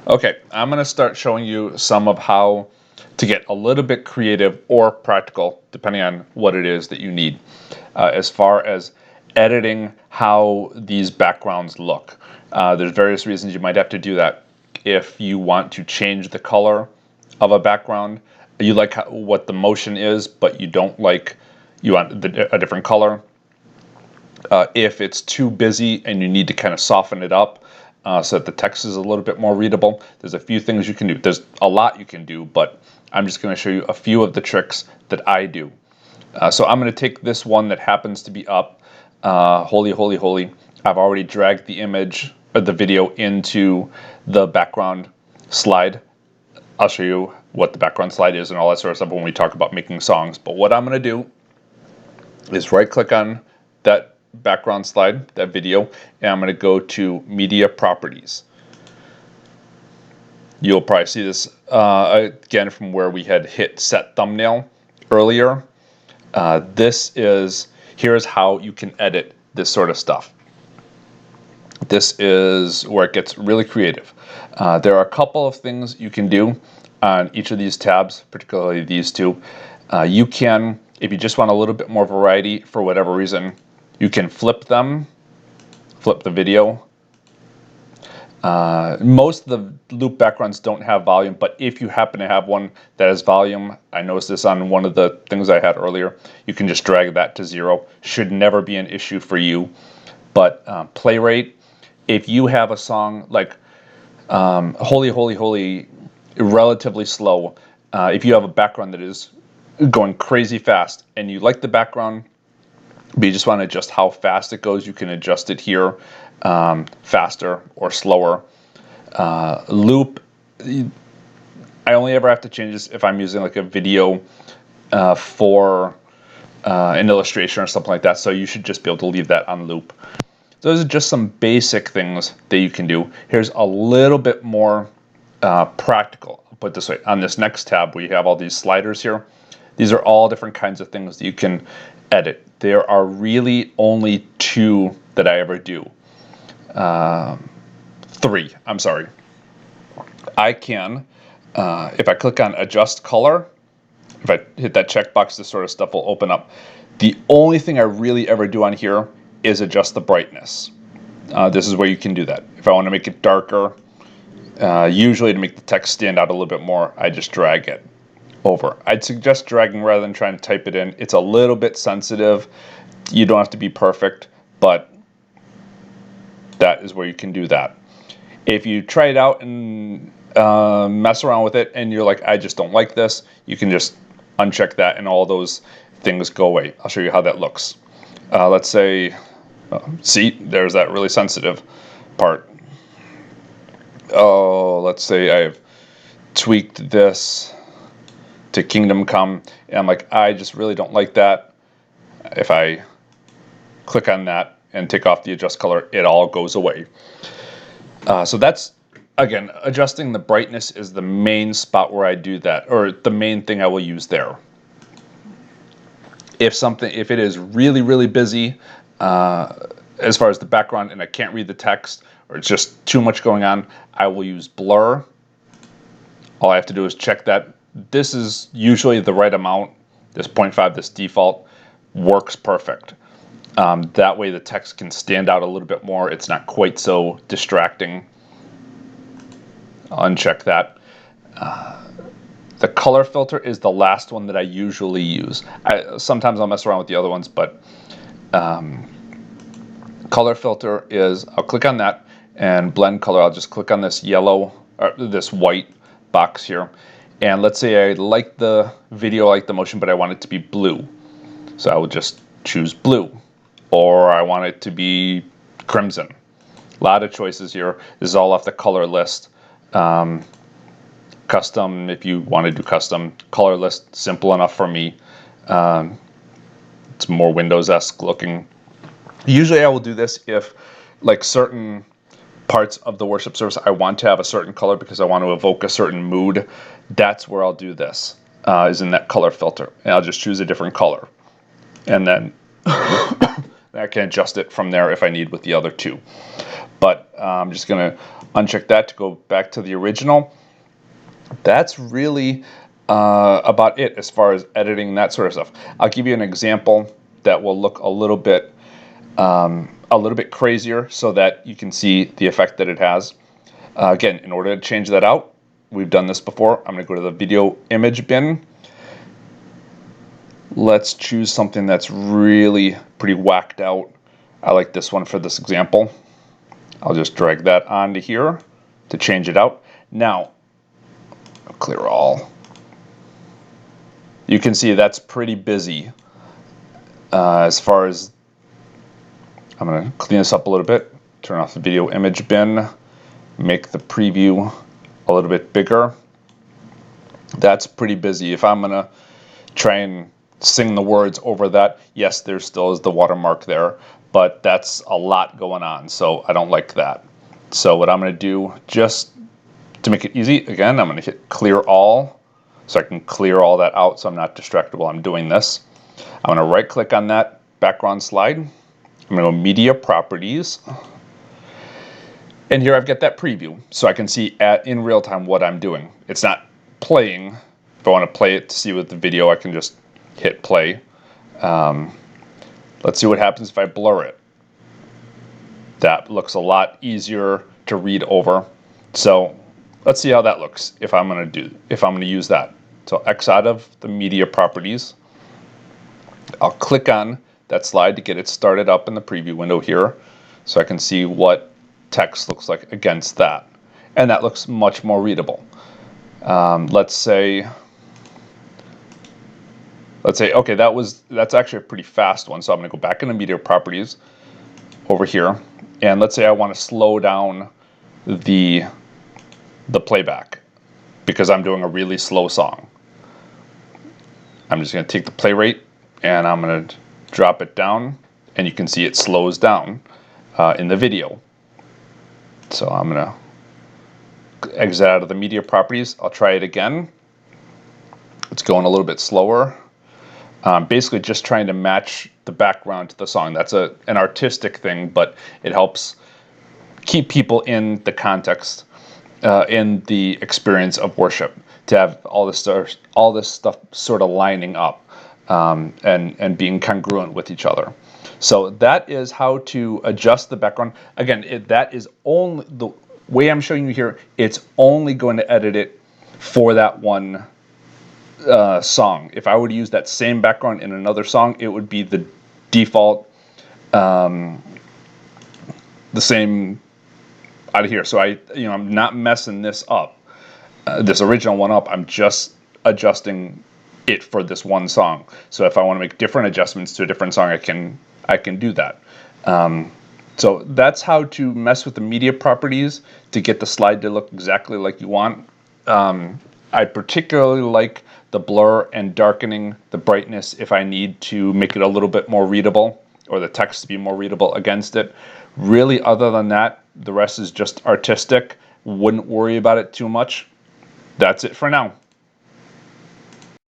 Okay, I'm going to start showing you some of how to get a little bit creative or practical, depending on what it is that you need, as far as editing how these backgrounds look. There's various reasons you might have to do that. If you want to change the color of a background, you like what the motion is, but you want a different color. If it's too busy and you need to kind of soften it up so that the text is a little bit more readable, there's a few things you can do. There's a lot you can do, but I'm just going to show you a few of the tricks that I do. So I'm going to take this one that happens to be up, holy, holy, holy. I've already dragged the image or the video into the background slide. I'll show you what the background slide is and all that sort of stuff when we talk about making songs. But what I'm going to do is right click on that background slide, that video, and I'm going to go to Media Properties. You'll probably see this again from where we had hit Set Thumbnail earlier. Here's how you can edit this sort of stuff. This is where it gets really creative. There are a couple of things you can do on each of these tabs, particularly these two. You can, if you just want a little bit more variety for whatever reason, you can flip them, flip the video. Most of the loop backgrounds don't have volume, but if you happen to have one that has volume, I noticed this on one of the things I had earlier, you can just drag that to 0. Should never be an issue for you. But play rate, if you have a song like Holy, Holy, Holy, relatively slow, if you have a background that is going crazy fast and you like the background, but you just want to adjust how fast it goes, you can adjust it here, faster or slower. Loop, I only ever have to change this if I'm using like a video for an illustration or something like that, so you should just be able to leave that on loop. Those are just some basic things that you can do. Here's a little bit more practical. I'll put it this way. On this next tab, we have all these sliders here. These are all different kinds of things that you can edit. There are really only 2 that I ever do. 3, I'm sorry. I can, if I click on Adjust Color, if I hit that checkbox, this sort of stuff will open up. The only thing I really ever do on here is adjust the brightness. This is where you can do that. If I want to make it darker, usually to make the text stand out a little bit more, I just drag it over. I'd suggest dragging rather than trying to type it in. It's a little bit sensitive. You don't have to be perfect, but that is where you can do that. If you try it out and mess around with it and you're like, I just don't like this, you can just uncheck that and all those things go away. I'll show you how that looks. Let's say, see, there's that really sensitive part. Oh, let's say I've tweaked this to Kingdom Come, and I'm like, I just really don't like that. If I click on that and take off the adjust color, it all goes away. So that's, again, adjusting the brightness is the main spot where I do that, or the main thing I will use there. If it is really, really busy, as far as the background, and I can't read the text, or it's just too much going on, I will use blur. All I have to do is check that. This is usually the right amount. This 0.5, this default, works perfect. That way the text can stand out a little bit more. It's not quite so distracting. I'll uncheck that. The color filter is the last one that I usually use. Sometimes I'll mess around with the other ones, but color filter is, I'll click on that, and blend color, I'll just click on this yellow, or this white box here. And let's say I like the video, I like the motion, but I want it to be blue. So I will just choose blue. Or I want it to be crimson. A lot of choices here. This is all off the color list. Custom, if you want to do custom. Color list, simple enough for me. It's more Windows-esque looking. Usually I will do this if, like, certain parts of the worship service I want to have a certain color because I want to evoke a certain mood. That's where I'll do this, is in that color filter. And I'll just choose a different color. And then I can adjust it from there if I need with the other 2. But I'm just going to uncheck that to go back to the original. That's really about it as far as editing, that sort of stuff. I'll give you an example that will look a little bit crazier so that you can see the effect that it has. Again, in order to change that out, we've done this before. I'm going to go to the video image bin. Let's choose something that's really pretty whacked out. I like this one for this example. I'll just drag that onto here to change it out. Now, clear all. You can see that's pretty busy. As far as, I'm going to clean this up a little bit, turn off the video image bin, make the preview a little bit bigger. That's pretty busy. If I'm going to try and sing the words over that, yes, there still is the watermark there, but that's a lot going on, so I don't like that. So what I'm going to do, just to make it easy, again, I'm going to hit clear all, so I can clear all that out so I'm not distracted while I'm doing this. I'm going to right click on that background slide. I'm going to go Media Properties. And here I've got that preview, so I can see in real time what I'm doing. It's not playing. If I want to play it to see with the video, I can just hit play. Let's see what happens if I blur it. That looks a lot easier to read over. So let's see how that looks if I'm going to use that. So X out of the media properties. I'll click on that slide to get it started up in the preview window here, so I can see what text looks like against that, and that looks much more readable. Let's say okay, that's actually a pretty fast one, so I'm going to go back into media properties over here, and let's say I want to slow down the playback because I'm doing a really slow song. I'm just going to take the play rate and I'm going to drop it down, and you can see it slows down in the video. So I'm going to exit out of the media properties. I'll try it again. It's going a little bit slower. Basically just trying to match the background to the song. That's an artistic thing, but it helps keep people in the context, in the experience of worship, to have all this stuff sort of lining up and being congruent with each other. So that is how to adjust the background. Again, that is only the way I'm showing you here. It's only going to edit it for that one song. If I were to use that same background in another song, it would be the default, the same out of here. So I'm not messing this up, this original one up. I'm just adjusting it for this one song. So if I want to make different adjustments to a different song, I can do that. So that's how to mess with the media properties to get the slide to look exactly like you want. I particularly like the blur and darkening the brightness if I need to make it a little bit more readable, or the text to be more readable against it. Really, other than that, the rest is just artistic. Wouldn't worry about it too much. That's it for now.